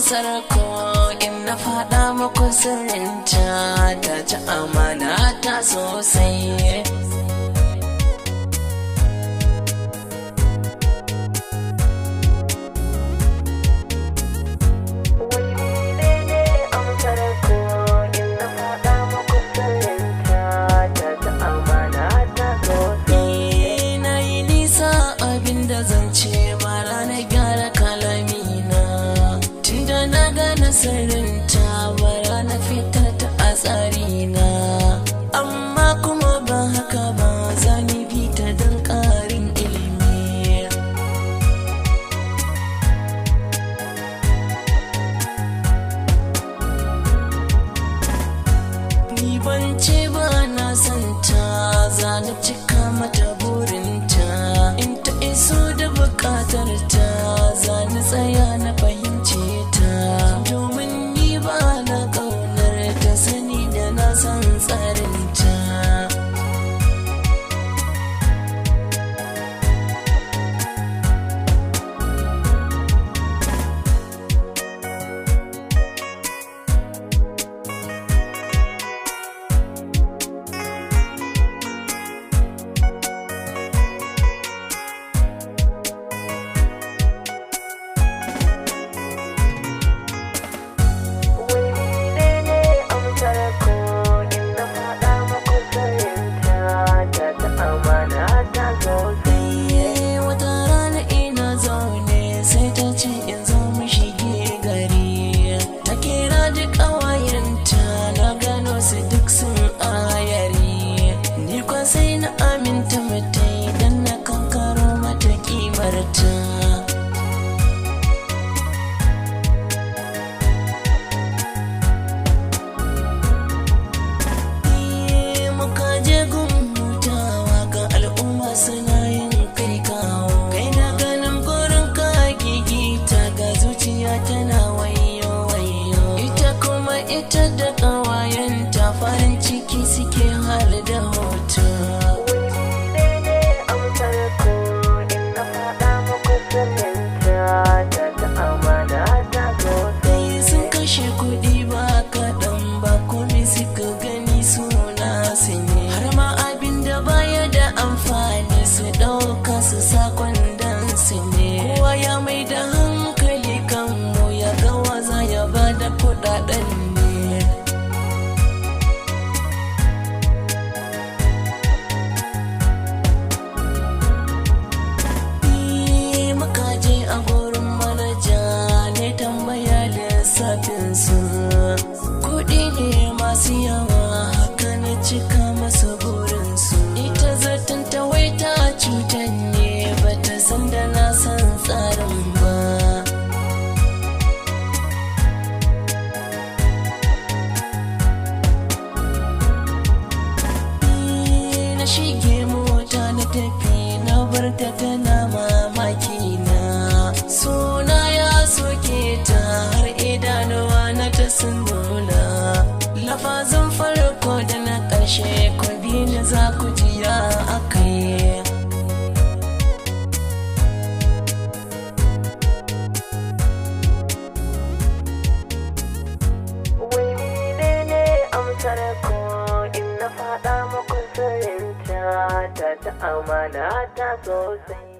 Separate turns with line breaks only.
amsar ko in na faɗa muku sirrinta ta ci amana ta sosai. Zance bara na gyara kalamina tunda na gane sirrinta bara na fitar ta a tsarina, amma kuma ba haka ba za ni bi ta don ƙarin ilimi. Ni ban ce ba na santa, za na cika mata burinta, in ta iso da bukatar ta za ni tsaya na fahimce ta, domin ni ba na kaunar ta sani da na san tsarinta. Sai na aminta mutai dan na kankaro mata kimarta. Muka je gun hutawa ga al'umma suna yin kai kawo, kai na ganin gurin ka gigita ga zuciya tana wayo wayo, ita kuma ita da ƙawayenta farin ciki suke har da hoto. Sun kashe kuɗi ba kaɗan ba, komai suka gani suna su ne, har ma abin da baya da amfani su ɗauka su sa kwandon su ne. Kowa ya mai da hankali kanmu ya ga waza ya ba da kuɗaɗen ne. A gurin manaja ne tambaya lissafinsu, kuɗi ne masu yawa haka na cika masa burinsu. Ita zaton ta wai ta cutan ne ba ta san da na san tsarin ba. Na shige mota na tafi na bar ta tana mamaki na, suna ya soke ta har idanuwa na ta sun nuna. Lafazin farko da na ƙarshe ku bi ni za ku ji ya akai. Wai menene amsar ko in na faɗa muku sirrinta ta amana ta sosai.